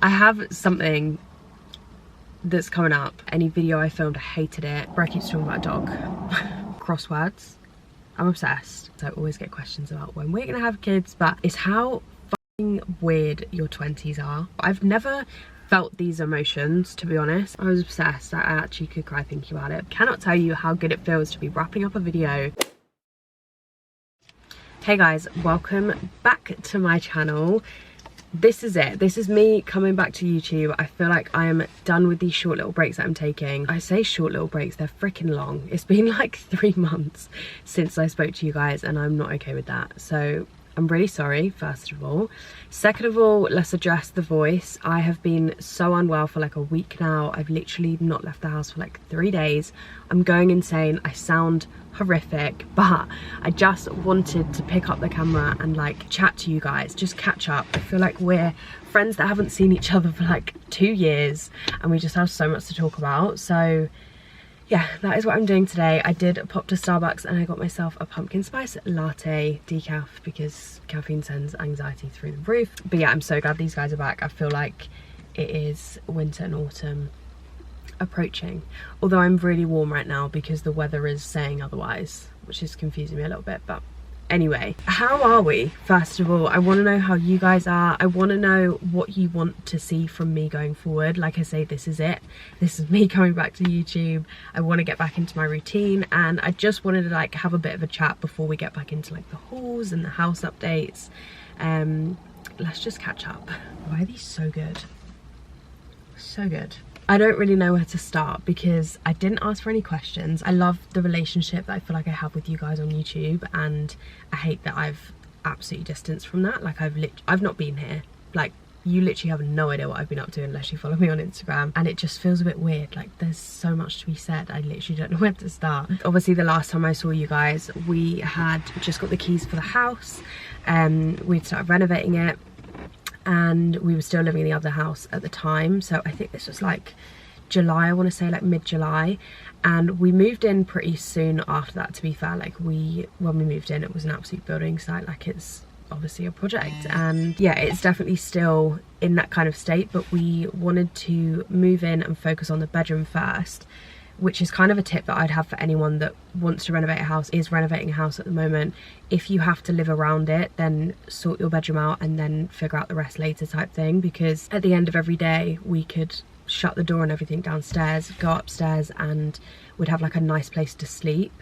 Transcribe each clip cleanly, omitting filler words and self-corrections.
I have something that's coming up. Any video I filmed, I hated it. Brad keeps talking about a dog. Crosswords. I'm obsessed. So I always get questions about when we're gonna have kids, but it's how fucking weird your 20s are. I've never felt these emotions, to be honest. I was obsessed. I actually could cry thinking about it. Cannot tell you how good it feels to be wrapping up a video. Hey guys, welcome back to my channel. This is it. This is me coming back to YouTube. I feel like I am done with these short little breaks that I'm taking. I say short little breaks, they're freaking long. It's been like 3 months since I spoke to you guys and I'm not okay with that. So I'm really sorry, first of all. Second of all, let's address the voice. I have been so unwell for like a week now. I've literally not left the house for like 3 days. I'm going insane. I sound horrific, but I just wanted to pick up the camera and like chat to you guys, just catch up. I feel like we're friends that haven't seen each other for like 2 years and we just have so much to talk about. So yeah, that is what I'm doing today. I did pop to Starbucks and I got myself a pumpkin spice latte decaf because caffeine sends anxiety through the roof. But yeah, I'm so glad these guys are back. I feel like it is winter and autumn approaching, although I'm really warm right now because the weather is saying otherwise, which is confusing me a little bit. But anyway, how are we? First of all, I want to know how you guys are. I want to know what you want to see from me going forward. Like I say, this is it. This is me coming back to YouTube. I want to get back into my routine and I just wanted to like have a bit of a chat before we get back into like the hauls and the house updates. Let's just catch up. Why are these so good? So good. I don't really know where to start because I didn't ask for any questions. I love the relationship that I feel like I have with you guys on YouTube and I hate that I've absolutely distanced from that. Like I've not been here. Like you literally have no idea what I've been up to unless you follow me on Instagram, and it just feels a bit weird. Like there's so much to be said. I literally don't know where to start. Obviously the last time I saw you guys, we had just got the keys for the house and we'd started renovating it. And we were still living in the other house at the time, so I think this was like July, I want to say like mid-July, and we moved in pretty soon after that. To be fair, like when we moved in, it was an absolute building site. Like it's obviously a project, and yeah, it's definitely still in that kind of state, but we wanted to move in and focus on the bedroom first, which is kind of a tip that I'd have for anyone that wants to renovate a house, is renovating a house at the moment. If you have to live around it, then sort your bedroom out and then figure out the rest later type thing, because at the end of every day we could shut the door and everything downstairs, go upstairs and we'd have like a nice place to sleep.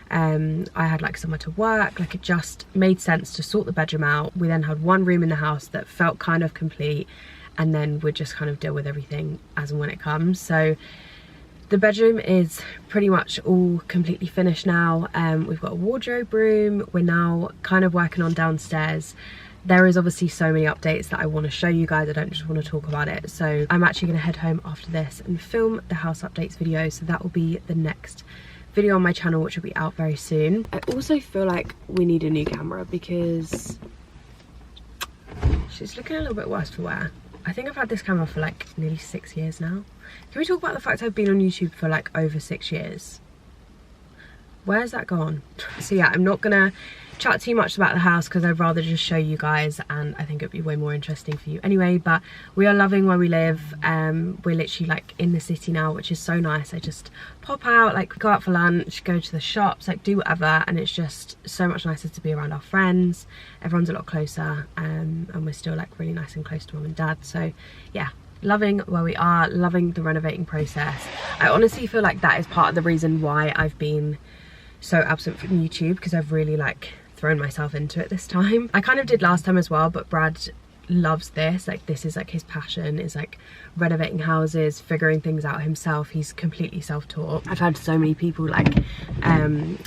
I had like somewhere to work, like it just made sense to sort the bedroom out. We then had one room in the house that felt kind of complete, and then we'd just kind of deal with everything as and when it comes. So the bedroom is pretty much all completely finished now. We've got a wardrobe room. We're now kind of working on downstairs. There is obviously so many updates that I want to show you guys. I don't just want to talk about it. So I'm actually going to head home after this and film the house updates video. So that will be the next video on my channel, which will be out very soon. I also feel like we need a new camera because she's looking a little bit worse for wear. I think I've had this camera for like nearly 6 years now. Can we talk about the fact I've been on YouTube for like over 6 years? Where's that gone? So yeah, I'm not gonna chat too much about the house because I'd rather just show you guys, and I think it'd be way more interesting for you anyway. But we are loving where we live. We're literally like in the city now, which is so nice. I just pop out, like go out for lunch, go to the shops, like do whatever, and it's just so much nicer to be around our friends. Everyone's a lot closer, and we're still like really nice and close to mum and dad. So yeah, loving where we are, loving the renovating process. I honestly feel like that is part of the reason why I've been so absent from YouTube, because I've really like thrown myself into it this time. I kind of did last time as well, but Brad loves this. Like this is like his passion, is like renovating houses, figuring things out himself. He's completely self-taught. I've had so many people like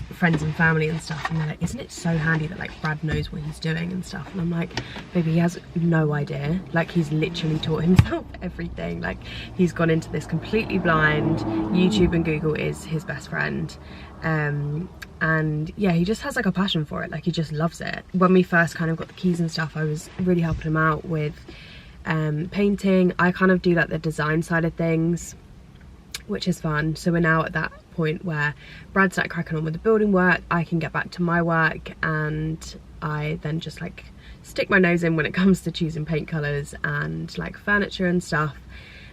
friends and family and stuff, and they're like, isn't it so handy that like Brad knows what he's doing and stuff? And I'm like, baby, he has no idea. Like he's literally taught himself everything. Like he's gone into this completely blind. YouTube and Google is his best friend. And yeah, he just has like a passion for it. Like he just loves it. When we first kind of got the keys and stuff, I was really helping him out with painting. I kind of do like the design side of things, which is fun. So we're now at that point where Brad's like cracking on with the building work, I can get back to my work, and I then just like stick my nose in when it comes to choosing paint colours and like furniture and stuff.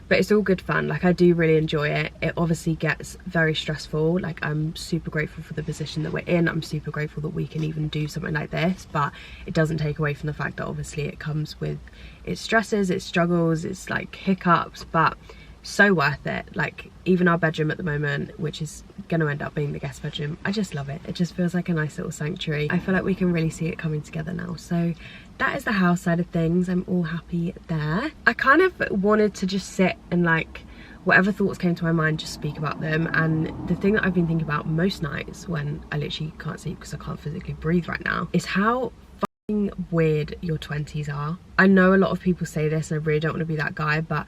But it's all good fun. Like, I do really enjoy it. It obviously gets very stressful. Like, I'm super grateful for the position that we're in. I'm super grateful that we can even do something like this, but it doesn't take away from the fact that obviously it comes with its stresses, its struggles, its like hiccups, but so worth it. Like, even our bedroom at the moment, which is going to end up being the guest bedroom, I just love it. It just feels like a nice little sanctuary. I feel like we can really see it coming together now. So that is the house side of things. I'm all happy there. I kind of wanted to just sit and like whatever thoughts came to my mind, just speak about them. And the thing that I've been thinking about most nights when I literally can't sleep because I can't physically breathe right now is how fucking weird your 20s are. I know a lot of people say this and I really don't want to be that guy, but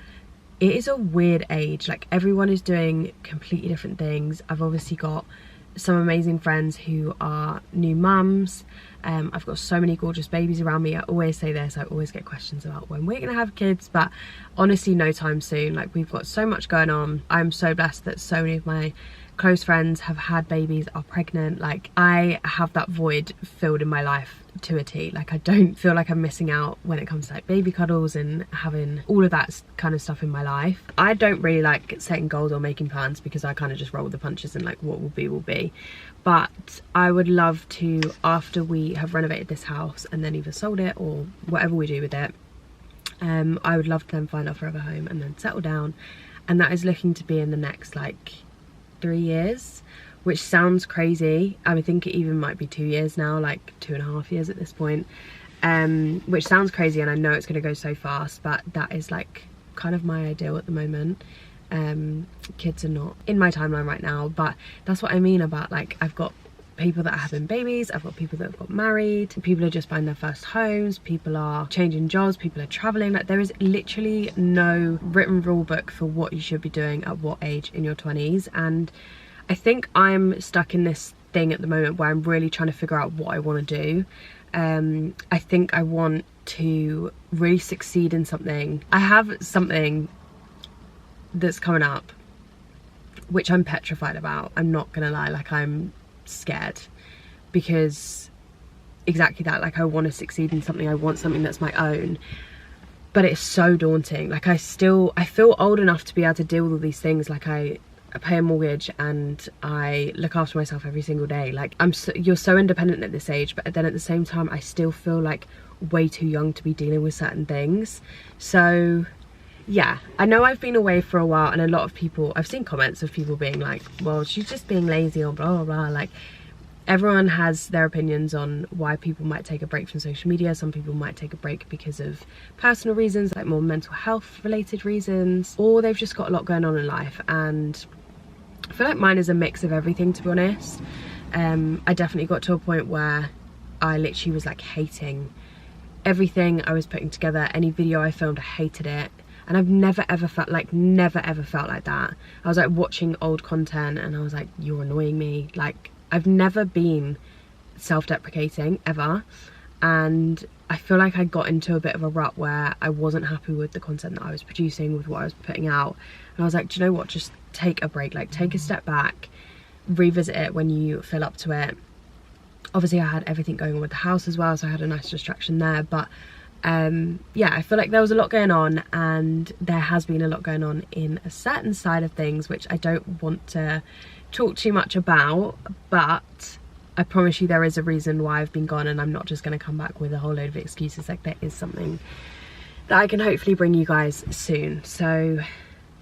it is a weird age. Like, everyone is doing completely different things. I've obviously got some amazing friends who are new mums. I've got so many gorgeous babies around me. I always say this, I always get questions about when we're gonna have kids, but honestly no time soon. Like, we've got so much going on. I'm so blessed that so many of my close friends have had babies, are pregnant. Like, I have that void filled in my life to a T. Like, I don't feel like I'm missing out when it comes to like baby cuddles and having all of that kind of stuff in my life. I don't really like setting goals or making plans because I kind of just roll with the punches and like what will be. But I would love to, after we have renovated this house and then either sold it or whatever we do with it, I would love to then find our forever home and then settle down. And that is looking to be in the next like 3 years, which sounds crazy. I think it even might be 2 years now, like 2.5 years at this point, which sounds crazy, and I know it's going to go so fast, but that is like kind of my ideal at the moment. Kids are not in my timeline right now, but that's what I mean about like, I've got people that are having babies, I've got people that have got married, people are just buying their first homes, people are changing jobs, people are traveling. Like, there is literally no written rule book for what you should be doing at what age in your 20s. And I think I'm stuck in this thing at the moment where I'm really trying to figure out what I want to do. I think I want to really succeed in something. I have something that's coming up which I'm petrified about. I'm not gonna lie, like, I'm scared because exactly that, like, I want to succeed in something, I want something that's my own, but it's so daunting. Like, I feel old enough to be able to deal with all these things. Like, I pay a mortgage and I look after myself every single day. Like, you're so independent at this age, but then at the same time I still feel like way too young to be dealing with certain things. So yeah, I know I've been away for a while, and a lot of people, I've seen comments of people being like, well, she's just being lazy or blah blah blah. Like, everyone has their opinions on why people might take a break from social media. Some people might take a break because of personal reasons, like more mental health related reasons, or they've just got a lot going on in life. And I feel like mine is a mix of everything, to be honest. I definitely got to a point where I literally was like hating everything I was putting together. Any video I filmed, I hated it. And I've never ever felt like that. I was like watching old content and I was like, you're annoying me. Like, I've never been self-deprecating ever. And I feel like I got into a bit of a rut where I wasn't happy with the content that I was producing, with what I was putting out. And I was like, do you know what? Just take a break, like take a step back, revisit it when you feel up to it. Obviously I had everything going on with the house as well, so I had a nice distraction there. But yeah, I feel like there was a lot going on, and there has been a lot going on in a certain side of things which I don't want to talk too much about, but I promise you there is a reason why I've been gone, and I'm not just going to come back with a whole load of excuses. Like, there is something that I can hopefully bring you guys soon. So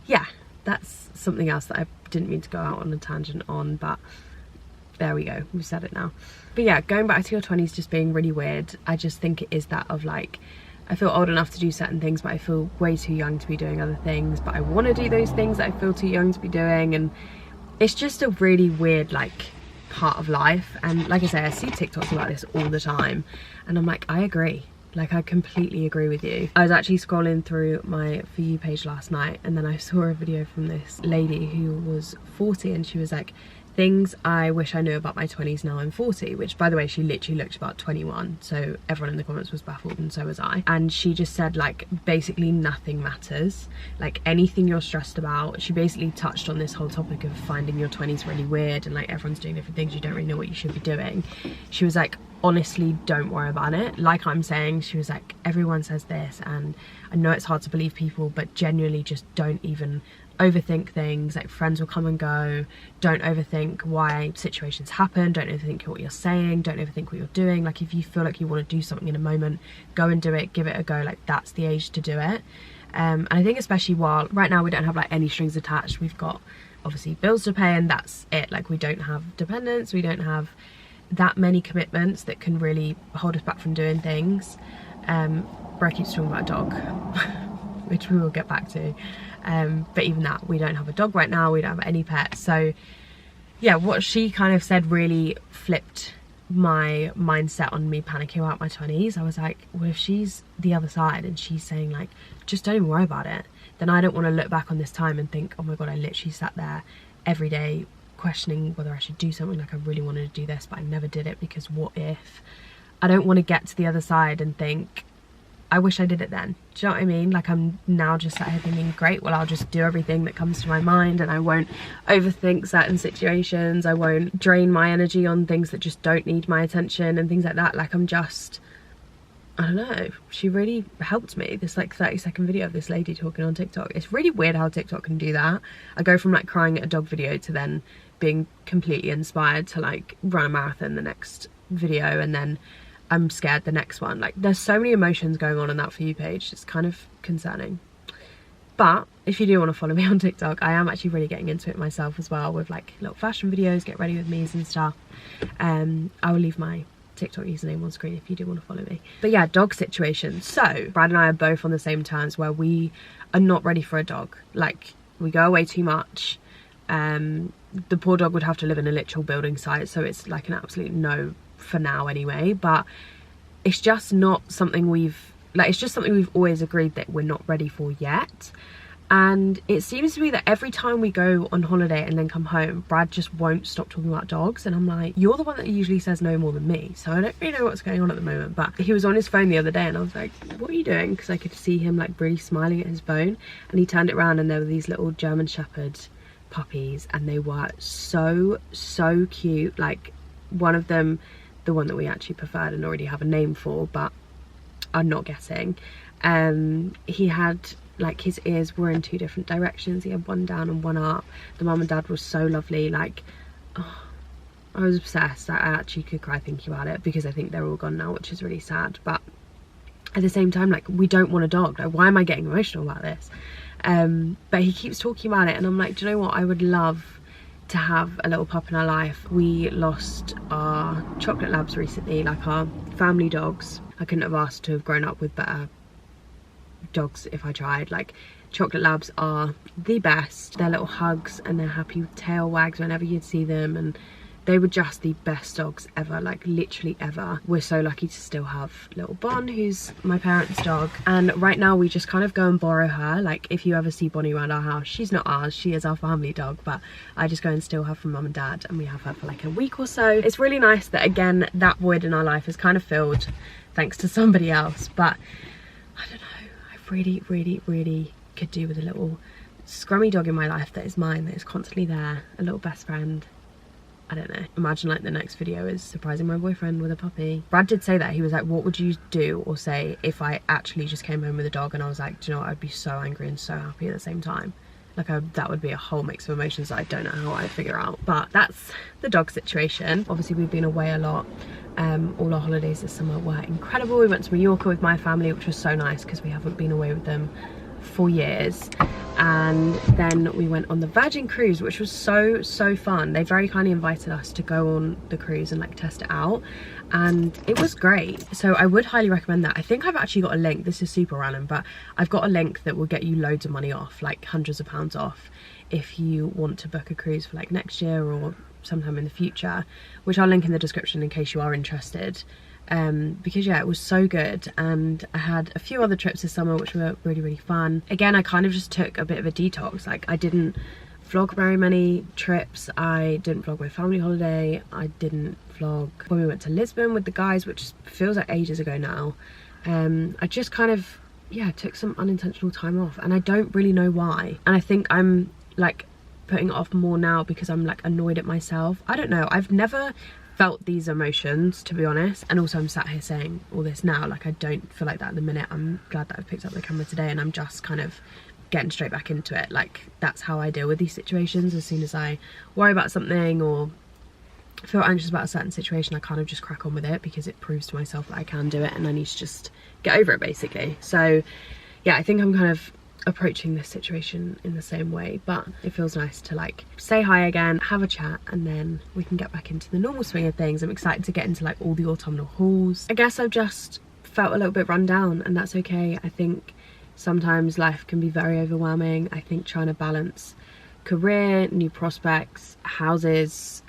yeah, that's something else that I didn't mean to go out on a tangent on, but there we go, we've said it now. But yeah, going back to your 20s just being really weird, I just think it is that of like, I feel old enough to do certain things, but I feel way too young to be doing other things, but I want to do those things that I feel too young to be doing. And it's just a really weird like part of life. And like I say, I see TikToks about this all the time, and I'm like, I agree. Like, I completely agree with you. I was actually scrolling through my For You page last night, and then I saw a video from this lady who was 40, and she was like, things I wish I knew about my 20s, now I'm 40, which, by the way, she literally looked about 21, so everyone in the comments was baffled, and so was I. And she just said, like, basically nothing matters. Like, anything you're stressed about, she basically touched on this whole topic of finding your 20s really weird, and like everyone's doing different things, you don't really know what you should be doing. She was like, honestly, don't worry about it. Like I'm saying, she was like, everyone says this, and I know it's hard to believe people, but genuinely just don't even overthink things. Like, friends will come and go. Don't overthink why situations happen. Don't overthink what you're saying. Don't overthink what you're doing. Like, if you feel like you want to do something in a moment, go and do it, give it a go. Like, that's the age to do it. And I think especially while right now we don't have like any strings attached, we've got obviously bills to pay, and that's it. Like, we don't have dependents, we don't have that many commitments that can really hold us back from doing things. Bro keeps talking about a dog which we will get back to, but even that, we don't have a dog right now, we don't have any pets. So yeah, what she kind of said really flipped my mindset on me panicking about my 20s. I was like, well, if she's the other side and she's saying like, just don't even worry about it, then I don't want to look back on this time and think, oh my god, I literally sat there every day questioning whether I should do something. Like, I really wanted to do this but I never did it because what if. I don't want to get to the other side and think, I wish I did it then. Do you know what I mean? Like, I'm now just sat here thinking, great, well, I'll just do everything that comes to my mind, and I won't overthink certain situations. I won't drain my energy on things that just don't need my attention and things like that. Like, I'm just, I don't know, she really helped me. This like 30-second video of this lady talking on TikTok. It's really weird how TikTok can do that. I go from like crying at a dog video to then being completely inspired to like run a marathon the next video, and then I'm scared the next one. Like, there's so many emotions going on that For You page. It's kind of concerning. But if you do want to follow me on TikTok, I am actually really getting into it myself as well, with like little fashion videos, get ready with me's and stuff. I will leave my TikTok username on screen if you do want to follow me. But yeah, dog situation. So Brad and I are both on the same terms where we are not ready for a dog. Like, we go away too much. The poor dog would have to live in a literal building site, so it's like an absolute no for now anyway. But it's just not something we've like, it's just something we've always agreed that we're not ready for yet. And it seems to be that every time we go on holiday and then come home, Brad just won't stop talking about dogs, and I'm like, you're the one that usually says no more than me, so I don't really know what's going on at the moment. But he was on his phone the other day and I was like, what are you doing? Because I could see him like really smiling at his phone, and he turned it around and there were these little German Shepherd puppies, and they were so cute. Like, one of them, the one that we actually preferred and already have a name for but are not getting, he had like, his ears were in 2 different directions. He had one down and one up. The mum and dad was so lovely. Like, oh, I was obsessed. I actually could cry thinking about it, because I think they're all gone now, which is really sad. But at the same time, like, we don't want a dog. Like, why am I getting emotional about this? But he keeps talking about it, and I'm like, do you know what, I would love to have a little pup in our life. We lost our chocolate labs recently, like our family dogs. I couldn't have asked to have grown up with better dogs if I tried. Like, chocolate labs are the best. They're little hugs and they're happy with tail wags whenever you'd see them, and they were just the best dogs ever, like literally ever. We're so lucky to still have little Bon, who's my parents' dog, and right now we just kind of go and borrow her. Like, if you ever see Bonnie around our house, she's not ours, she is our family dog, but I just go and steal her from mum and dad, and we have her for like a week or so. It's really nice that, again, that void in our life is kind of filled thanks to somebody else. But I don't know, really could do with a little scrummy dog in my life that is mine, that is constantly there, a little best friend. I don't know. Imagine like the next video is surprising my boyfriend with a puppy. Brad did say that. He was like, what would you do or say if I actually just came home with a dog? And I was like, do you know what, I'd be so angry and so happy at the same time. Like, that would be a whole mix of emotions that I don't know how I'd figure out. But that's the dog situation. Obviously, we've been away a lot. All our holidays this summer were incredible. We went to Mallorca with my family, which was so nice because we haven't been away with them for years. And then we went on the Virgin cruise, which was so fun. They very kindly invited us to go on the cruise and like test it out, and it was great. So I would highly recommend that. I think I've actually got a link, this is super random, but I've got a link that will get you loads of money off, like hundreds of pounds off, if you want to book a cruise for like next year or sometime in the future, which I'll link in the description in case you are interested. Because yeah, it was so good, and I had a few other trips this summer which were really fun. Again, I kind of just took a bit of a detox. Like, I didn't vlog very many trips. I didn't vlog my family holiday. I didn't vlog when we went to Lisbon with the guys, which feels like ages ago now. I just kind of, yeah, took some unintentional time off, and I don't really know why. And I think I'm like putting it off more now because I'm like annoyed at myself. I don't know, I've never felt these emotions, to be honest. And also I'm sat here saying all this now, like I don't feel like that at the minute. I'm glad that I've picked up the camera today and I'm just kind of getting straight back into it. Like that's how I deal with these situations. As soon as I worry about something or feel anxious about a certain situation, I kind of just crack on with it because it proves to myself that I can do it and I need to just get over it, basically. So yeah, I think I'm kind of approaching this situation in the same way, but it feels nice to like say hi again, have a chat, and then we can get back into the normal swing of things. I'm excited to get into like all the autumnal hauls. I guess I've just felt a little bit run down, and that's okay. I think sometimes life can be very overwhelming. I think trying to balance career, new prospects, houses,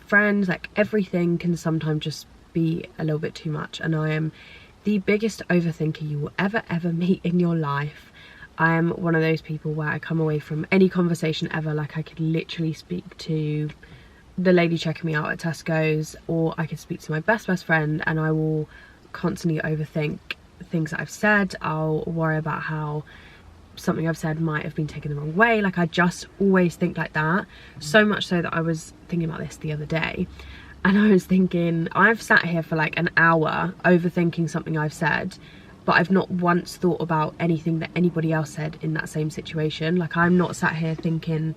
friends, like everything can sometimes just be a little bit too much. And I am the biggest overthinker you will ever meet in your life. I am one of those people where I come away from any conversation ever like I could literally speak to the lady checking me out at Tesco's, or I could speak to my best friend, and I will constantly overthink things that I've said. I'll worry about how something I've said might have been taken the wrong way. Like I just always think like that, so much so that I was thinking about this the other day, and I was thinking, I've sat here for like an hour overthinking something I've said, but I've not once thought about anything that anybody else said in that same situation. Like I'm not sat here thinking,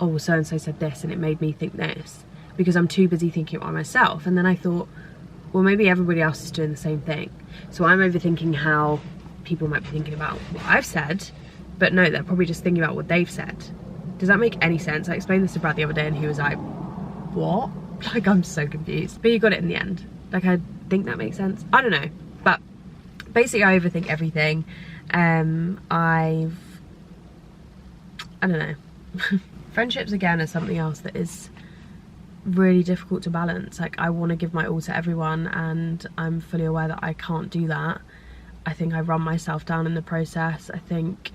oh, so and so said this and it made me think this, because I'm too busy thinking about myself. And then I thought, well, maybe everybody else is doing the same thing, so I'm overthinking how people might be thinking about what I've said, but no, they're probably just thinking about what they've said. Does that make any sense? I explained this to Brad the other day and he was like, what? Like I'm so confused, but you got it in the end. Like I think that makes sense. I don't know, but basically I overthink everything. I don't know. Friendships again are something else that is really difficult to balance. Like I want to give my all to everyone and I'm fully aware that I can't do that. I think I run myself down in the process. I think,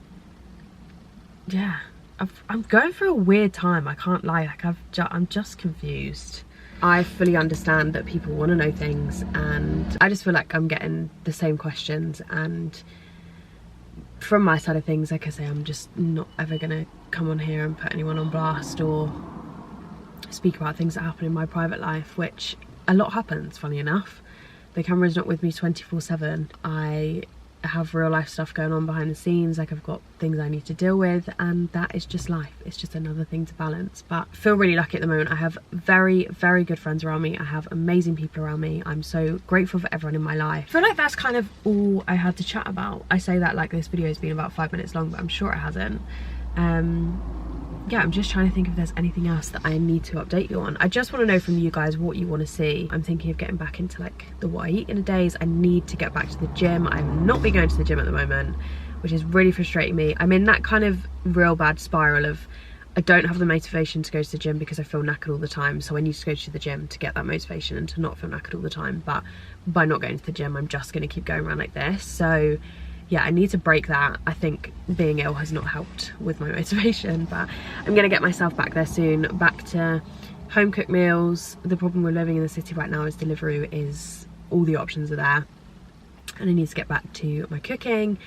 yeah, I'm going through a weird time, I can't lie. Like I'm just confused. I fully understand that people want to know things, and I just feel like I'm getting the same questions, and from my side of things, like I say, I'm just not ever gonna come on here and put anyone on blast or speak about things that happen in my private life, which a lot happens, funny enough. The camera's not with me 24/7. I have real life stuff going on behind the scenes. Like I've got things I need to deal with, and that is just life. It's just another thing to balance. But I feel really lucky at the moment. I have very good friends around me. I have amazing people around me. I'm so grateful for everyone in my life. I feel like that's kind of all I had to chat about. I say that like this video has been about 5 minutes long, but I'm sure it hasn't. Yeah, I'm just trying to think if there's anything else that I need to update you on. I just want to know from you guys what you want to see. I'm thinking of getting back into like the what I eat in a days. I need to get back to the gym. I've not been going to the gym at the moment, which is really frustrating me. I'm in that kind of real bad spiral of I don't have the motivation to go to the gym because I feel knackered all the time, so I need to go to the gym to get that motivation and to not feel knackered all the time. But by not going to the gym, I'm just going to keep going around like this. So yeah, I need to break that. I think being ill has not helped with my motivation, but I'm gonna get myself back there soon, back to home cooked meals. The problem with living in the city right now is Deliveroo is, all the options are there, and I need to get back to my cooking.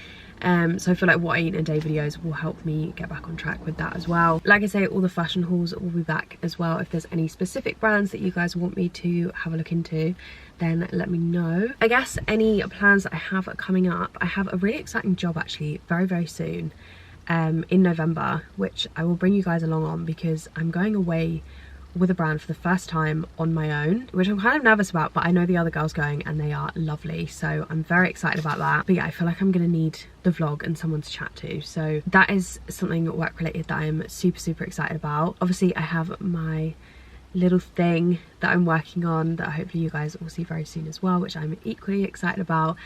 So I feel like what I eat in a day videos will help me get back on track with that as well. Like I say, all the fashion hauls will be back as well. If there's any specific brands that you guys want me to have a look into, then let me know. I guess any plans that I have coming up, I have a really exciting job actually very soon in November, which I will bring you guys along on, because I'm going away with a brand for the first time on my own, which I'm kind of nervous about, but I know the other girls going and they are lovely, so I'm very excited about that. But yeah, I feel like I'm gonna need the vlog and someone to chat to, so that is something work related that I'm super excited about. Obviously I have my little thing that I'm working on that hopefully you guys will see very soon as well, which I'm equally excited about.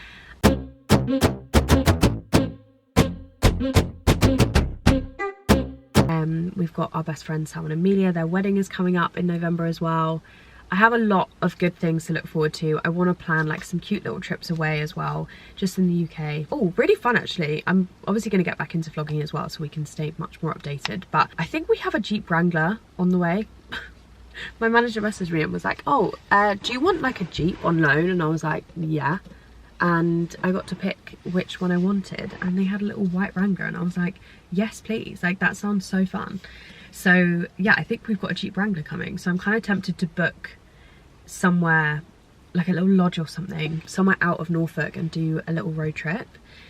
We've got our best friends Sam and Amelia, their wedding is coming up in November as well. I have a lot of good things to look forward to. I want to plan like some cute little trips away as well, just in the UK. Oh, really fun actually. I'm obviously going to get back into vlogging as well so we can stay much more updated, but I think we have a Jeep Wrangler on the way. My manager messaged me and was like, oh, do you want like a Jeep on loan? And I was like, yeah. And I got to pick which one I wanted, and they had a little white Wrangler, and I was like, yes please, like that sounds so fun. So yeah, I think we've got a Jeep Wrangler coming, so I'm kind of tempted to book somewhere, like a little lodge or something, somewhere out of Norfolk, and do a little road trip.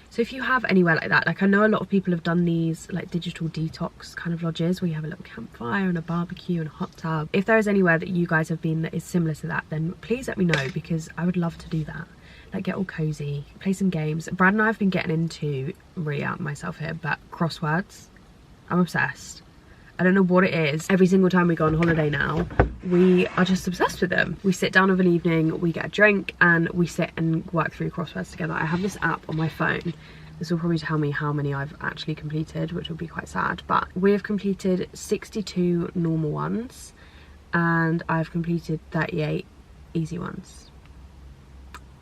So if you have anywhere like that, like I know a lot of people have done these like digital detox kind of lodges where you have a little campfire and a barbecue and a hot tub. If there is anywhere that you guys have been that is similar to that, then please let me know, because I would love to do that. Like get all cozy, play some games. Brad and I have been getting into, really out myself here, but crosswords. I'm obsessed. I don't know what it is. Every single time we go on holiday now, we are just obsessed with them. We sit down of an evening, we get a drink, and we sit and work through crosswords together. I have this app on my phone. This will probably tell me how many I've actually completed, which will be quite sad. But we have completed 62 normal ones, and I've completed 38 easy ones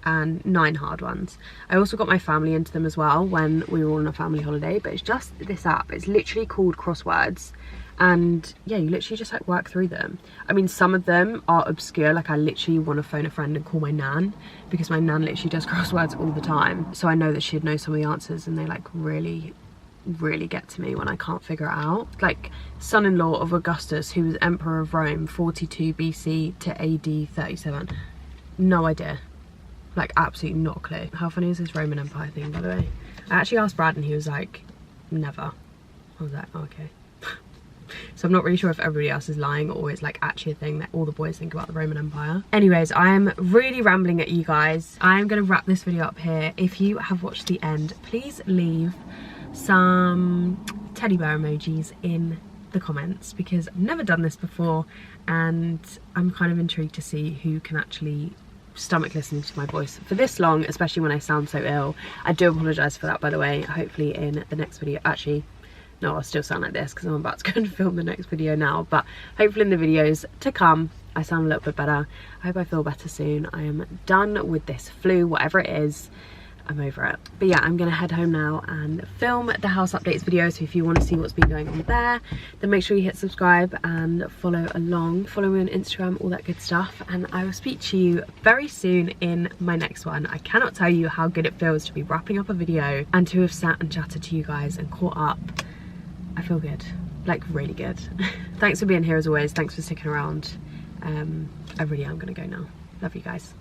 and 9 hard ones. I also got my family into them as well when we were all on a family holiday, but it's just this app. It's literally called Crosswords, and yeah, you literally just like work through them. I mean, some of them are obscure, like I literally want to phone a friend and call my nan, because my nan literally does crosswords all the time, so I know that she'd know some of the answers, and they like really get to me when I can't figure it out. Like son-in-law of Augustus, who was emperor of Rome 42 BC to AD 37. No idea. Like absolutely not a clue. How funny is this Roman Empire thing, by the way? I actually asked Brad and he was like, never. I was like, oh, okay. So I'm not really sure if everybody else is lying or it's like actually a thing that all the boys think about the Roman Empire. Anyways, I'm really rambling at you guys. I'm gonna wrap this video up here. If you have watched the end, please leave some teddy bear emojis in the comments, because I've never done this before and I'm kind of intrigued to see who can actually stomach listening to my voice for this long, especially when I sound so ill. I do apologise for that, by the way. Hopefully in the next video, actually no, I'll still sound like this because I'm about to go and film the next video now, but hopefully in the videos to come I sound a little bit better. I hope I feel better soon. I am done with this flu, whatever it is. I'm over it. But yeah, I'm gonna head home now and film the house updates video, so if you want to see what's been going on there, then make sure you hit subscribe and follow along. Follow me on Instagram, all that good stuff, and I will speak to you very soon in my next one. I cannot tell you how good it feels to be wrapping up a video and to have sat and chatted to you guys and caught up. I feel good, like really good. Thanks for being here as always. Thanks for sticking around. I really am gonna go now. Love you guys.